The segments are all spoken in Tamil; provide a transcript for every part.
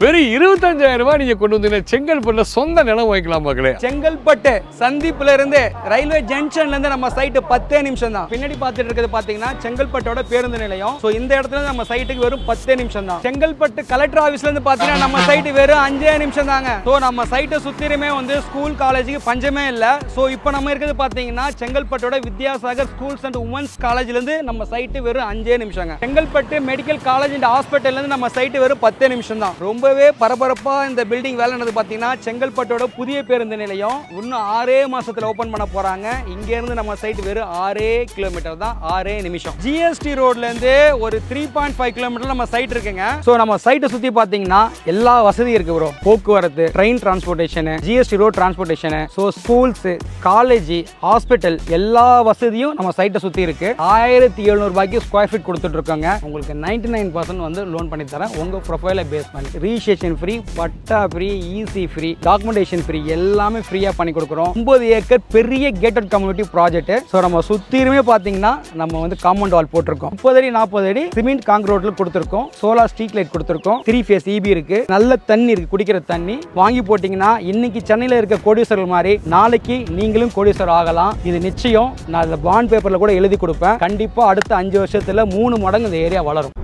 வெறும் 25,000 ரூபாய் நீங்க கொண்டு வந்தீங்கன்னா செங்கல்பட்டுல சொந்த நிலம் வாங்கிக்கலாம் மக்களே. செங்கல்பட்டு சந்திப்புல இருந்து ரயில்வே ஜங்ஷன்ல இருந்து நம்ம சைட்டு 10 நிமிஷம் தான். பின்னாடி பார்த்துட்டு இருக்கிறது பாத்தீங்கன்னா செங்கல்பட்டோட பேருந்து நிலையம். சோ இந்த இடத்துல நம்ம சைட்டுக்கு வெறும் 10 நிமிஷம் தான். செங்கல்பட்டு கலெக்டர் ஆபீஸ்ல இருந்து பாத்தீங்கன்னா நம்ம சைட்டு வெறும் 5 நிமிஷம் தாங்க. சோ நம்ம சைட்டை சுத்திருமே வந்து ஸ்கூல் காலேஜுக்கு பஞ்சமே இல்ல. சோ இப்போ நம்ம இருக்கிறது பாத்தீங்கன்னா செங்கல்பட்டோட வித்யாசாகர் ஸ்கூல்ஸ் அண்ட் உமன்ஸ் காலேஜ்ல இருந்து நம்ம சைட்டு வெறும் 5 நிமிஷங்க. செங்கல்பட்டு மெடிக்கல் காலேஜ் அண்ட் ஹாஸ்பிட்டல்ல இருந்து நம்ம சைட்டு வெறும் 10 நிமிஷம் தான். ரொம்பவே பரபரப்பா இந்த பில்டிங் வேலை நடந்து பாத்தீங்கன்னா செங்கல்பட்டோட புதிய பேருந்து நிலையம் இன்னும் 6 மாசத்துல ஓபன் பண்ண போறாங்க. இங்க இருந்து நம்ம சைட் வெறும் 6 கிலோமீட்டர் தான், 6 நிமிஷம். ஜிஎஸ்டி ரோட்ல இருந்து ஒரு 3.5 கிலோமீட்டர் நம்ம சைட் இருக்குங்க. சோ நம்ம சைட்டை சுத்தி பாத்தீங்கன்னா எல்லா வசதியும் இருக்கு ப்ரோ. போக்குவரத்து, train transportation, GST road transportation, so schools, college, hospital எல்லா வசதியும் நம்ம சைட்டை சுத்தி இருக்கு. 1700 ரூபாய்க்கு ஸ்கொயர் ஃபீட் கொடுத்துட்டு இருக்காங்க. உங்களுக்கு 99% வந்து லோன் பண்ணி தரேன். உங்க ப்ரொஃபைலை பேஸ் பண்ணி registration free, patta free, EC free, documentation free எல்லாமே ஃப்ரீயா பண்ணி கொடுக்குறோம். 9 ஏக்கர் பெரிய கேட்டட் கம்யூனிட்டி ப்ராஜெக்ட். ஸோ நம்ம சுத்திருமே பார்த்தீங்கன்னா நம்ம வந்து காம்பவுண்ட் வால் போட்டிருக்கோம். 30 அடி 40 அடி சிமெண்ட் காங்கிரீட்ல கொடுத்துருக்கோம். சோலார் ஸ்ட்ரீட் லைட் கொடுத்துருக்கோம். 3 ஃபேஸ் இபி இருக்கு. நல்ல தண்ணி இருக்கு, குடிக்கிற தண்ணி. வாங்கி போட்டீங்கன்னா இன்னைக்கு சென்னையில் இருக்க கோடீஸ்வரர்கள் மாதிரி நாளைக்கு நீங்களும் கோடீஸ்வரர் ஆகலாம். இது நிச்சயம். நான் இந்த பாண்ட் பேப்பர்ல கூட எழுதி கொடுப்பேன். கண்டிப்பா அடுத்த 5 வருஷத்துல 3 மடங்கு இந்த ஏரியா வளரும்.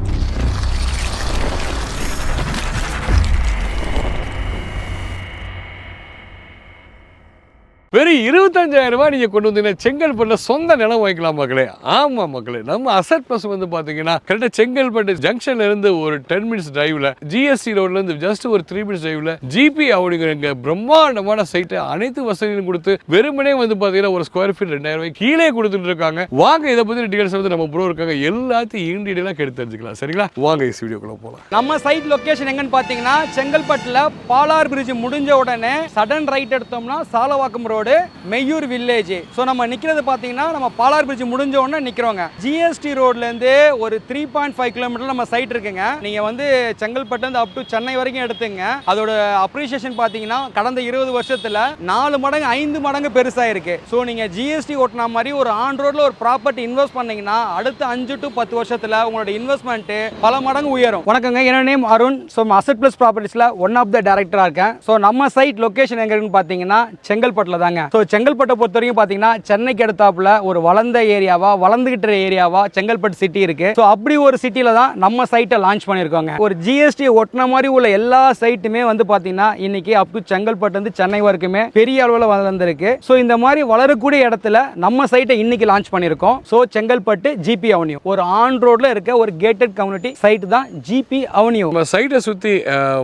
வெறும் 25,000 ரூபாய் நீங்க கொண்டு வந்தீங்கன்னா செங்கல்பட்டுல சொந்த நிலம் வாங்கிக்கலாம் மக்களே. ஆமா மக்களே, நம்ம அசட் பிளஸ் வந்து பாத்தீங்கன்னா கரெக்டா செங்கல்பட்டு ஜங்ஷன்ல இருந்து ஒரு 10 மினிட்ஸ் டிரைவ்ல, ஜிஎஸ்டி ரோட்ல இருந்து ஜஸ்ட் ஒரு 3 மினிட்ஸ் டிரைவ்ல ஜிபி அப்படிங்கிற பிரம்மாண்டமான சைட்டை அனைத்து வசதிகளும் கொடுத்து வெறுமனே வந்து பாத்தீங்கன்னா ஒரு ஸ்கொயர் ஃபீட் 2,000 ரூபாய் கீழே கொடுத்துட்டு இருக்காங்க. வாங்க இதை பத்தி டீடைல்ஸ் வந்து நம்ம ப்ரோ இருக்காங்க, எல்லாத்தையும் இன்டீடைலா கேட்டு தெரிஞ்சுக்கலாம். சரிங்களா, வாங்க இந்த வீடியோக்குள்ள போலாம். நம்ம சைட் லொகேஷன் எங்கன்னு பாத்தீங்கன்னா செங்கல்பட்டுல பாலார் பிரிட்ஜ் முடிஞ்ச உடனே சடன் ரைட் எடுத்தோம்னா Salavakkam road, Meyyur village. So நம்ம நிக்கிறது பாத்தீங்கன்னா நம்ம பாலார் பிரிட்ஜ் முடிஞ்ச உடனே நிக்கிறோங்க. ஜிஎஸ்டி ரோட்ல இருந்து ஒரு 3.5 கிலோமீட்டர் நம்ம சைட் இருக்குங்க. நீங்க வந்து செங்கல்பட்டு இருந்து அப் டு சென்னை வரைக்கும் எடுத்துங்க. அதோட அப்ரிசியேஷன் பாத்தீங்கன்னா கடந்த 20 வருஷத்துல 4 மடங்கு 5 மடங்கு பெருசா இருக்கு. சோ நீங்க ஜிஎஸ்டி ஓட்டின மாதிரி ஒரு ஆன் ரோட்ல ஒரு ப்ராப்பர்ட்டி இன்வெஸ்ட் பண்ணீங்கன்னா அடுத்த 5 to 10 வருஷத்துல உங்களோட இன்வெஸ்ட்மெண்ட் பல மடங்கு உயரும். வணக்கங்க, என்னோட name Arun. So asset plus ப்ராப்பர்ட்டிஸ்ல ஒன் ஆஃப் த டைரக்டரா இருக்கேன். சோ நம்ம சைட் லொகேஷன் எங்க இருக்குன்னு பாத்தீங்கன்னா செங்கல்பட்டுல தாங்க. ஸோ செங்கல்பட்டை பொறுத்த வரைக்கும் பார்த்தீங்கன்னா சென்னைக்கு அடுத்தாப்புல ஒரு வளர்ந்த ஏரியாவா, வளர்ந்துகிட்டு ஏரியாவா செங்கல்பட்டு சிட்டி இருக்கு. ஸோ அப்படி ஒரு சிட்டில தான் நம்ம சைட்டை லான்ச் பண்ணியிருக்கோங்க. ஒரு ஜிஎஸ்டி ஒட்டின மாதிரி உள்ள எல்லா சைட்டுமே வந்து பார்த்தீங்கன்னா இன்னைக்கு அப் டு செங்கல்பட்டு வந்து சென்னை வரைக்குமே பெரிய அளவில் வளர்ந்துருக்கு. ஸோ இந்த மாதிரி வளரக்கூடிய இடத்துல நம்ம சைட்டை இன்னைக்கு லான்ச் பண்ணியிருக்கோம். ஸோ செங்கல்பட்டு ஜிபி அவென்யூ ஒரு ஆன் ரோட்ல இருக்க ஒரு கேட்டட் கம்யூனிட்டி சைட் தான் ஜிபி அவென்யூ. நம்ம சைட்டை சுத்தி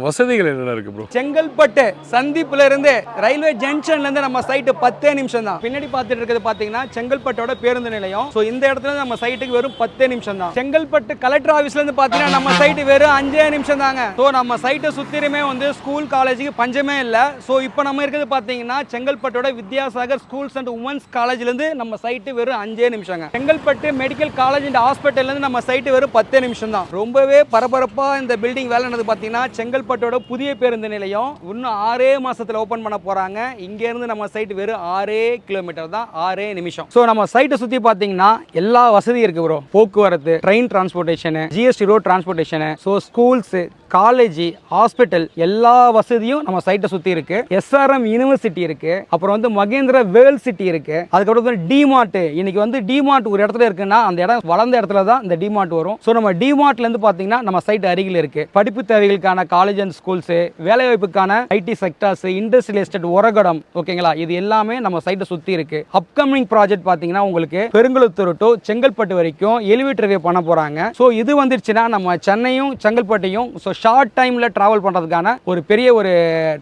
வசதிகள் என்னென்ன இருக்கு ப்ரோ? செங்கல்பட்டு சந்திப்புல இருந்து ரயில்வே ஜங்ஷன்ல இருந்து நம்ம சைட் 10 நிமிஷம் தான். பின்னாடி பார்த்துட்டு இருக்கிறது பாத்தீங்கன்னா செங்கல்பட்டோட பேருந்து நிலையம். சோ இந்த இடத்துல நம்ம சைட்டுக்கு வெறும் 10 நிமிஷம் தான். செங்கல்பட்டு கலெக்டர் ஆபீஸ்ல இருந்து பாத்தீங்கன்னா நம்ம சைட்டு வெறும் 5 நிமிஷம் தாங்க. சோ நம்ம சைட்டை சுத்திருமே வந்து ஸ்கூல் காலேஜுக்கு பஞ்சமே இல்ல. சோ இப்போ நம்ம இருக்கிறது பாத்தீங்கன்னா செங்கல்பட்டோட வித்யாசாகர் ஸ்கூல்ஸ் அண்ட் உமன்ஸ் காலேஜ்ல இருந்து நம்ம சைட்டு வெறும் 5 நிமிஷங்க. செங்கல்பட்டு மெடிக்கல் காலேஜ் அண்ட் ஹாஸ்பிட்டல்ல இருந்து நம்ம சைட்டு வெறும் 10 நிமிஷம் தான். ரொம்பவே பரபரப்பா இந்த பில்டிங் வேலை நடந்து பாத்தீங்கன்னா செங்கல்பட்டோட புதிய பேருந்து நிலையம் இன்னும் 6 மாசத்துல ஓபன் பண்ண போறாங்க. இங்க இருந்து நம்ம சைட் வெறும் 6 கிலோமீட்டர் தான், 6 நிமிஷம். சோ நம்ம சைட்டை சுத்தி பாத்தீங்கன்னா எல்லா வசதியும் இருக்கு ப்ரோ. போக்குவரத்து, train transportation, GST road transportation, so schools, college, hospital எல்லா வசதியும் நம்ம சைட்டை சுத்தி இருக்கு. எஸ்ஆர்எம் யூனிவர்சிட்டி இருக்கு. அப்புறம் வந்து மகேந்திர வேல் சிட்டி இருக்கு. அதுக்கப்புறம் டிமார்ட். இன்னைக்கு வந்து டிமார்ட் ஒரு இடத்துல இருக்குன்னா அந்த இடம் வளர்ந்த இடத்துல தான் இந்த டிமார்ட் வரும். ஸோ நம்ம டிமார்ட்ல இருந்து பாத்தீங்கன்னா நம்ம சைட் அருகில் இருக்கு. படிப்பு தேவைகளுக்கான காலேஜ் அண்ட் ஸ்கூல்ஸ், வேலை வாய்ப்புக்கான IT sectors, industrial estate, Oragadam, ஓகேங்களா, இது எல்லாமே நம்ம சைட்டை சுத்தி இருக்கு. அப்கமிங் ப்ராஜெக்ட் பாத்தீங்கன்னா உங்களுக்கு பெருங்குளத்தூர் டு செங்கல்பட்டு வரைக்கும் எலிவேட்டர் வே பண்ண போறாங்க. ஸோ இது வந்துருச்சுன்னா நம்ம சென்னையும் செங்கல்பட்டையும் ஷார்ட் டைம்ல டிராவல் பண்றதுக்கான ஒரு பெரிய ஒரு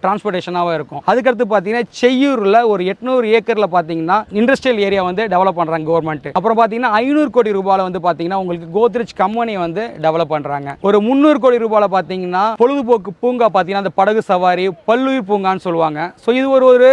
டிரான்ஸ்போர்ட்டேஷனாக இருக்கும். அதுக்கடுத்து பாத்தீங்கன்னா செய்யூர்ல ஒரு 800 ஏக்கர்ல பாத்தீங்கன்னா இண்டஸ்ட்ரியல் ஏரியா வந்து டெவலப் பண்றாங்க கவர்மெண்ட். அப்புறம் பாத்தீங்கன்னா 500 கோடி ரூபாயில வந்து பாத்தீங்கன்னா உங்களுக்கு கோத்ரேஜ் கம்பெனி வந்து டெவலப் பண்றாங்க. ஒரு 300 கோடி ரூபாயில பாத்தீங்கன்னா பொழுதுபோக்கு பூங்கா பாத்தீங்கன்னா அந்த படகு சவாரி, பல்லுயிர் பூங்கான்னு சொல்லுவாங்க. ஸோ இது ஒரு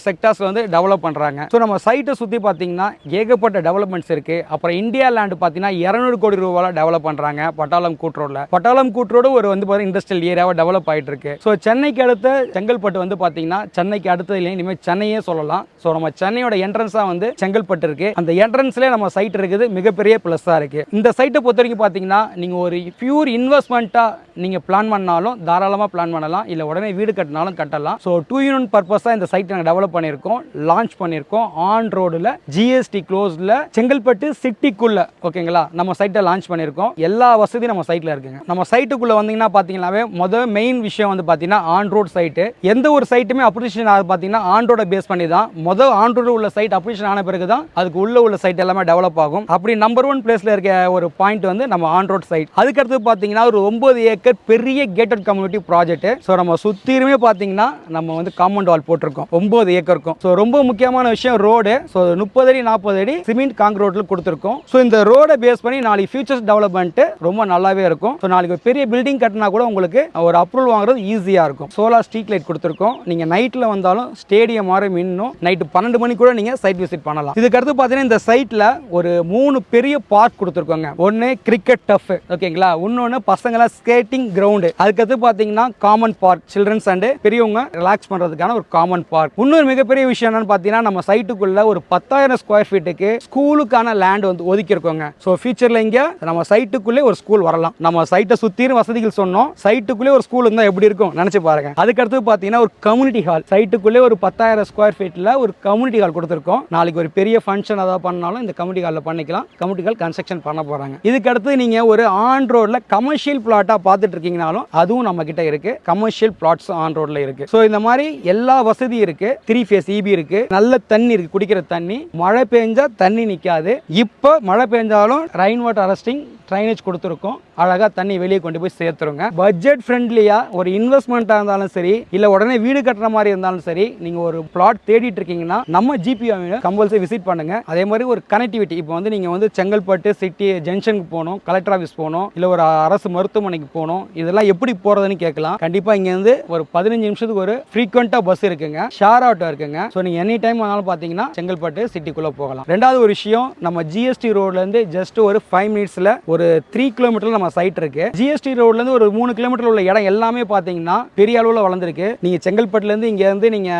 செக்டார்ஸ் வந்து டெவலப் பண்றாங்க. ஸோ நம்ம சைட்டை சுத்தி பாத்தீங்கன்னா ஏகப்பட்ட டெவலப்மெண்ட்ஸ் இருக்கு. அப்புறம் இந்தியா லேண்ட் பாத்தீங்கன்னா 200 கோடி ரூபாயில டெவலப் பண்றாங்க பட்டாளம் கூட்ரோட்ல. பட்டாளம் கூட்ரோடு ஒரு வந்து வந்து பார்த்தீங்கன்னா இண்டஸ்ட்ரியல் ஏரியாவாக டெவலப் ஆகிட்டு இருக்கு. ஸோ சென்னைக்கு அடுத்த செங்கல்பட்டு வந்து பார்த்தீங்கன்னா சென்னைக்கு அடுத்தது இல்லை, இனிமேல் சென்னையே சொல்லலாம். ஸோ நம்ம சென்னையோட என்ட்ரன்ஸாக வந்து செங்கல்பட்டு இருக்கு. அந்த என்ட்ரன்ஸ்லேயே நம்ம சைட் இருக்குது, மிகப்பெரிய ப்ளஸ்ஸாக இருக்கு. இந்த சைட்டை பொறுத்த வரைக்கும் பார்த்தீங்கன்னா நீங்கள் ஒரு பியூர் இன்வெஸ்ட்மெண்ட்டாக நீங்கள் பிளான் பண்ணாலும் தாராளமாக பிளான் பண்ணலாம், இல்லை உடனே வீடு கட்டினாலும் கட்டலாம். ஸோ 2-in-1 பர்பஸாக இந்த சைட்டை நாங்கள் டெவலப் பண்ணியிருக்கோம், லான்ச் பண்ணியிருக்கோம். ஆன் ரோடில் ஜிஎஸ்டி க்ளோஸில் செங்கல்பட்டு சிட்டிக்குள்ள ஓகேங்களா நம்ம சைட்டை லான்ச் பண்ணியிருக்கோம். எல்லா வசதியும் நம்ம சைட்டில் இருக்குங்க. நம்ம சைட்டுக்குள்ளே வந்தீங்கன்னா பார்த்தீங்கன்னாவே முதல் மெயின் விஷயம் வந்து பார்த்தீங்கன்னா ஆன் ரோட் சைட்டு. எந்த ஒரு சைட்டுமே அப்ரிஷியேஷன் ஆகுது பார்த்தீங்கன்னா ஆன் ரோட பேஸ் பண்ணி தான். முதல் ஆன் ரோடு உள்ள சைட் அப்ரிஷியேஷன் ஆன பிறகு தான் அதுக்கு உள்ள சைட் எல்லாமே டெவலப் ஆகும். அப்படி நம்பர் 1 பிளேஸில் இருக்க ஒரு பாயிண்ட் வந்து நம்ம ஆன் ரோட் சைட். அதுக்கடுத்து பார்த்தீங்கன்னா ஒரு 9 ஏக்கர் பெரிய கேட்டட் கம்யூனிட்டி ப்ராஜெக்ட். ஸோ நம்ம சுற்றிலுமே பார்த்தீங்கன்னா நம்ம வந்து காம்பவுண்ட் வால் போட்டிருக்கோம் 9 ஏக்கருக்கும். ஸோ ரொம்ப முக்கியமான விஷயம் ரோடு. ஸோ 30 அடி 40 அடி சிமெண்ட் காங்கிரீட்டில் கொடுத்துருக்கோம். ஸோ இந்த ரோடை பேஸ் பண்ணி நாளைக்கு ஃபியூச்சர்ஸ் டெவலப்மெண்ட் ரொம்ப நல்லாவே இருக்கும். ஸோ நாளைக்கு பெரிய பில்டிங் கட்டினா கூட உங்களுக்கு ஒரு அப்ரூவல் வாங்குறது ஈஸியாக இருக்கும். சோலார் ஸ்ட்ரீட் லைட் கொடுத்துருக்கோம். நீங்கள் நைட்டில் வந்தாலும் ஸ்டேடியம் மாதிரி மின்னும். நைட்டு 12 மணி கூட நீங்கள் சைட் விசிட் பண்ணலாம். இதுக்கு அடுத்து பார்த்தீங்கன்னா இந்த சைட்டில் ஒரு 3 பெரிய பார்க் கொடுத்துருக்கோங்க. ஒன்று கிரிக்கெட் டஃப் ஓகேங்களா, இன்னொன்று பசங்களா ஸ்கேட்டிங் கிரவுண்டு. அதுக்கடுத்து பார்த்தீங்கன்னா காமன் பார்க், சில்ட்ரன்ஸ் அண்ட் பெரியவங்க ரிலாக்ஸ் பண்ணுறதுக்கான ஒரு காமன் பார்க். இன்னொரு மிகப்பெரிய விஷயம் என்னன்னு பார்த்தீங்கன்னா நம்ம சைட்டுக்குள்ள ஒரு 10,000 ஸ்கொயர் ஃபீட்டுக்கு ஸ்கூலுக்கான லேண்ட் வந்து ஒதுக்கி இருக்கோங்க. ஸோ ஃபியூச்சரில் இங்கே நம்ம சைட்டுக்குள்ளே ஒரு ஸ்கூல் வரலாம். நம்ம சைட்டை சுற்றியும் வசதிகள் சொன்னோம், சைட்டுக்குள்ளே ஒரு ஸ்கூல் இருந்தால் எப்படி இருக்கும் நினச்சி பாருங்க. அதுக்கடுத்து பார்த்தீங்கன்னா ஒரு கம்யூனிட்டி ஹால், சைட்டுக்குள்ளே ஒரு 10,000 ஸ்கொயர் ஃபீட்டில் ஒரு கம்யூனிட்டி ஹால் கொடுத்துருக்கோம். நாளைக்கு ஒரு பெரிய ஃபங்க்ஷன் அதாவது பண்ணாலும் இந்த கம்யூனிட்டி ஹாலில் பண்ணிக்கலாம். கம்யூனிட்டி ஹால் கன்ஸ்ட்ரக்ஷன் பண்ண போகிறாங்க. இதுக்கு அடுத்து நீங்கள் ஒரு ஆன் ரோடில் கமர்ஷியல் பிளாட்டாக பார்த்துட்டு இருக்கீங்கனாலும் அதுவும் நம்ம கிட்ட இருக்கு. கமர்ஷியல் பிளாட்ஸ் ஆன் ரோட்ல இருக்கு. ஸோ இந்த மாதிரி எல்லா வசதியும் இருக்கு. 3 ஃபேஸ் EB இருக்கு, நல்ல தண்ணி இருக்கு, குடிக்கிற தண்ணி. மழை பெஞ்சா தண்ணி நிற்காது. இப்போ மழை பெஞ்சாலும் ரெயின் வாட்டர் அரெஸ்டிங் ட்ரைனேஜ் கொடுத்துருக்கோம். அழகாக தண்ணி வெளியே கொண்டு போய் சேர்த்துருங்க. பட்ஜெட் ஃப்ரெண்ட்லியாக ஒரு இன்வெஸ்ட்மெண்ட்டாக இருந்தாலும் சரி, இல்லை உடனே வீடு கட்டுற மாதிரி இருந்தாலும் சரி, நீங்கள் ஒரு பிளாட் தேடிட்டு இருக்கீங்கன்னா நம்ம GPO கம்பல்சரி விசிட் பண்ணுங்க. அதே மாதிரி ஒரு கனெக்டிவிட்டி, இப்போ வந்து நீங்கள் வந்து செங்கல்பட்டு சிட்டி ஜங்ஷனுக்கு போகணும், கலெக்டர் ஆஃபீஸ் போகணும், இல்லை ஒரு அரசு மருத்துவமனைக்கு போகணும், இதெல்லாம் எப்படி போகிறதுன்னு கேட்கலாம். கண்டிப்பாக இங்கேருந்து ஒரு 15 நிமிஷத்துக்கு ஒரு ஃப்ரீக்வெண்ட்டாக பஸ் இருக்குங்க, ஷேர் ஆட்டோ இருக்குங்க. ஸோ நீங்கள் எனி டைம் ஆனாலும் பார்த்தீங்கன்னா செங்கல்பட்டு சிட்டிக்குள்ளே போகலாம். ரெண்டாவது ஒரு விஷயம், நம்ம GST ரோட்லேருந்து ஜஸ்ட் ஒரு 5 மினிட்ஸில் ஒரு 3 கிலோமீட்டர் நம்ம சைட் இருக்கு. GST ரோட்ல இருந்து ஒரு 3 கிலோமீட்டர் உள்ள இடம் எல்லாமே பாத்தீங்கன்னா பெரிய அளவுல வளர்ந்துருக்கு. நீங்க செங்கல்பட்டுல இருந்து இங்க இருந்து நீங்க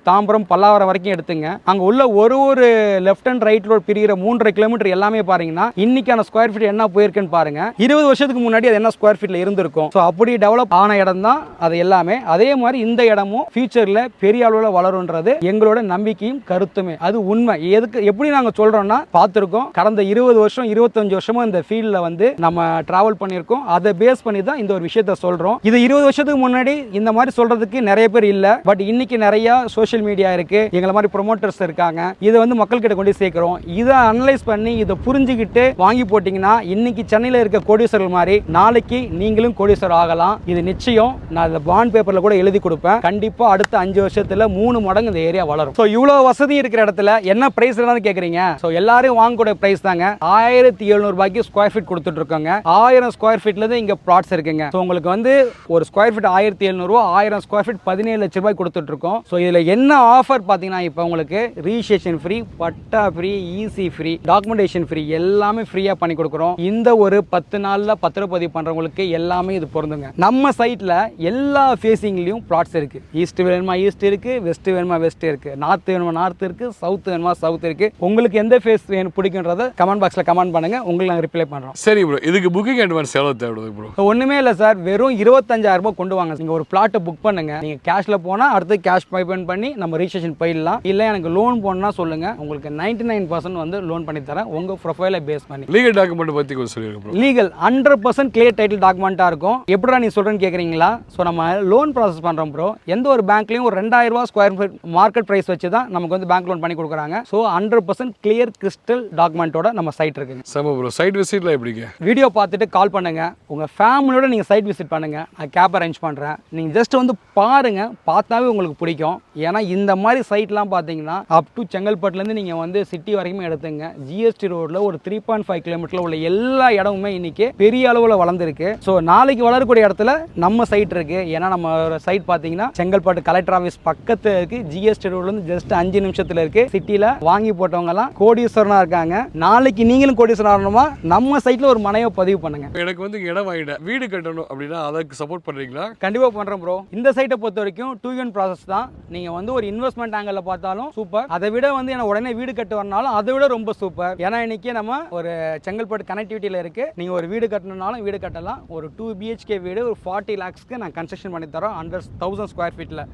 தாம்பரம் பல்லாவரம் வரைக்கும் எடுத்துங்க, அங்க உள்ள ஒரு லெஃப்ட் அண்ட் ரைட் ரோட் பிரிகிற 3.5 கிலோமீட்டர் எல்லாமே பாருங்கன்னா இன்னைக்கான ஸ்கொயர் ஃபீட் என்ன போயிருக்குன்னு பாருங்க. 20 வருஷத்துக்கு முன்னாடி அது என்ன ஸ்கொயர் ஃபீட்ல இருந்திருக்கும். ஸோ அப்படி டெவலப் ஆன இடம் தான் அது எல்லாமே. அதே மாதிரி இந்த இடமும் ஃபியூச்சர்ல பெரிய அளவுல வளரும்ன்றது எங்களோட நம்பிக்கையும் கருத்துமே. அது உண்மை. எதுக்கு எப்படி நாங்க சொல்றோம்னா பார்த்துருக்கோம். கடந்த 20 வருஷம் 25 வருஷமும் இந்த ஃபீல்ட்ல வந்து நம்ம டிராவல் பண்ணியிருக்கோம். அதை பேஸ் பண்ணி தான் இந்த ஒரு விஷயத்த சொல்றோம். இது 20 வருஷத்துக்கு முன்னாடி இந்த மாதிரி சொல்றதுக்கு நிறைய பேர் இல்ல. பட் இன்னைக்கு நிறைய சோஷியல் மீடியா இருக்கு, எங்களை மாதிரி ப்ரொமோட்டர்ஸ் இருக்காங்க. இதை வந்து மக்கள் கிட்ட கொண்டு சேர்க்கிறோம். இதை அனலைஸ் பண்ணி இதை புரிஞ்சுக்கிட்டு வாங்கி போட்டீங்கன்னா இன்னைக்கு சென்னையில் இருக்க கோடீஸ்வரர்கள் மாதிரி நாளைக்கு நீங்களும் கோடீஸ்வரர் ஆகலாம். இது நிச்சயம். நான் இந்த பாண்ட் பேப்பர்ல கூட எழுதி கொடுப்பேன். கண்டிப்பா அடுத்த 5 வருஷத்துல 3 மடங்கு இந்த ஏரியா வளரும். ஸோ இவ்வளவு வசதி இருக்கிற இடத்துல என்ன பிரைஸ் கேட்குறீங்க? ஸோ எல்லாரும் வாங்கக்கூடிய பிரைஸ் தாங்க 1700 ரூபாய்க்கு ஸ்கொயர் ஃபீட் கொடுத்துட்டு இருக்காங்க. 1000 ஸ்கொயர் ஃபீட்ல இருந்து இங்க பிளாட்ஸ் இருக்குங்க. ஸோ உங்களுக்கு வந்து ஒரு ஸ்கொயர் ஃபீட் 1700 ரூபா, 1000 ஸ்கொயர் ஃபீட் 17 லட்சம் ரூபாய் கொடுத்துட்டு இருக்கோம். ஸோ இதுல என்ன ஆஃபர் பாத்தீங்கன்னா இப்போ உங்களுக்கு registration free, patta free, EC free, documentation free, எல்லாமே ஃப்ரீயா பண்ணி கொடுக்குறோம். இந்த ஒரு 10 நாள்ல பத்திரப்பதிவு பண்றவங்களுக்கு எல்லாமே இது பொருந்துங்க. நம்ம சைட்ல எல்லா ஃபேசிங்லயும் பிளாட்ஸ் இருக்கு. ஈஸ்ட் வேணுமா ஈஸ்ட் இருக்கு, வெஸ்ட் வேணுமா வெஸ்ட் இருக்கு, நார்த் வேணுமா நார்த் இருக்கு, சவுத் வேணுமா சவுத் இருக்கு. உங்களுக்கு எந்த ஃபேஸ் வேணும் பிடிக்கும்ன்றத கமெண்ட் பாக்ஸ்ல கமெண்ட் பண்ணுங்க, உங்களுக்கு நாங்கள் ரிப்ளை பண்றோம். சரி ப்ரோ, இதுக்கு புக்கிங் அட்வான்ஸ் எவ்வளவு தேவைப்படுது ப்ரோ? ஒண்ணுமே இல்லை சார், வெறும் 25,000 ரூபாய் கொண்டு வாங்க. நீங்க ஒரு பிளாட்டை புக் பண்ணுங்க. நீங்க கேஷ்ல போனா அடுத்து கேஷ் பேமெண்ட் பண்ணி நம்ம ரிஜிஸ்ட்ரேஷன் போயிடலாம். இல்ல எனக்கு லோன் போனா சொல்லுங்க, உங்களுக்கு 99% வந்து லோன் பண்ணி தரேன் உங்க ப்ரொஃபைலை பேஸ் பண்ணி. லீகல் டாக்குமெண்ட் பத்தி கொஞ்சம் சொல்லுங்க ப்ரோ. லீகல் 100% கிளியர் டைட்டில் டாக்குமெண்டா இருக்கும். எப்படிடா நீ சொல்றேன்னு கேக்குறீங்களா? ஸோ நம்ம லோன் ப்ராசஸ் பண்றோம் ப்ரோ. எந்த ஒரு பேங்க்லயும் ஒரு 2000 ரூபாய் ஸ்கொயர் ஃபீட் மார்க்கெட் பிரைஸ் வச்சு தான் நமக்கு வந்து பேங்க் லோன் பண்ணி கொடுக்குறாங்க. ஸோ 100% கிளியர் கிறிஸ்டல் டாக்குமெண்டோட நம்ம சைட் இருக்குங்க. சம ப்ரோ, சைட் விசிட்ல எப்படிங்க? வீடியோ பார்த்துட்டு கால் பண்ணுங்க, உங்க ஃபேமிலியோட நீங்க சைட் விசிட் பண்ணுங்க. நான் கேப் அரேஞ்ச் பண்றேன். நீங்க ஜஸ்ட் வந்து பாருங்க, பார்த்தாவே உங்களுக்கு பிடிக்கும். ஏன்னா இந்த மாதிரி சைட்லாம் பார்த்தீங்கன்னா அப் டு செங்கல்பட்டுலேருந்து நீங்கள் வந்து சிட்டி வரைக்கும் எடுத்துங்க. ஜிஎஸ்டி ரோடில் ஒரு 3.5 கிலோமீட்டரில் உள்ள எல்லா இடமுமே இன்னைக்கு பெரிய அளவில் வளர்ந்துருக்கு. ஸோ நாளைக்கு வளரக்கூடிய இடத்துல நம்ம சைட் இருக்கு. ஏன்னா நம்ம சைட் பார்த்தீங்கன்னா செங்கல்பட்டு கலெக்டர் ஆஃபீஸ் பக்கத்தில் இருக்கு. ஜிஎஸ்டி ரோட்லேருந்து ஜஸ்ட் 5 நிமிஷத்தில் இருக்கு. சிட்டியில் வாங்கி போட்டவங்கலாம் கோடீஸ்வரனா இருக்காங்க. நாளைக்கு நீங்களும் கோடீஸ்வரன் ஆகணுமா நம்ம சைட்டில் ஒரு மனையை பதிவு பண்ணுங்க. எனக்கு வந்து இடம் வாங்கிட்டேன், வீடு கட்டணும் அப்படின்னா அதுக்கு சப்போர்ட் பண்றீங்களா? கண்டிப்பா பண்றோம் ப்ரோ. இந்த சைட்டை பொறுத்த வரைக்கும் 2 ப்ராசஸ் தான். நீங்க வந்து ஒரு இன்வெஸ்ட்மெண்ட் ஆங்கிள் பார்த்தாலும் சூப்பர், அதை விட வந்து என்ன உடனே வீடு கட்ட வரனாலும் அதை விட ரொம்ப சூப்பர். ஏன்னா இன்னைக்கு நம்ம ஒரு செங்கல்பட்டு கனெக்டிவிட்டியில இருக்கு. நீங்க ஒரு வீடு கட்டணும்னாலும் வீடு கட்டலாம். ஒரு 2 BHK வீடு ஒரு 40 lakhsக்கு நான் கன்ஸ்ட்ரக்ஷன் பண்ணி தரோம் 100,000 ஸ்கொயர் ஃபீட்ல.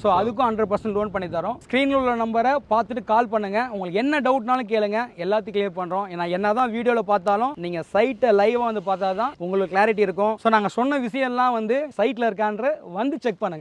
ஸோ அதுக்கும் 100% லோன் பண்ணி தரோம். ஸ்க்ரீனில் உள்ள நம்பரை பார்த்துட்டு கால் பண்ணுங்க. உங்களுக்கு என்ன டவுட்னாலும் கேளுங்க, எல்லாத்தையும் கிளியர் பண்றோம். ஏன்னா என்னதான் வீடியோவில் பார்த்தாலும் நீங்க சைட்டை லைவா வந்து பார்த்தா தான் உங்களுக்கு கிளாரிட்டி இருக்கும். ஸோ நாங்கள் சொன்ன விஷயம்லாம் வந்து சைட்ல இருக்கான்ற வந்து செக் பண்ணுங்க.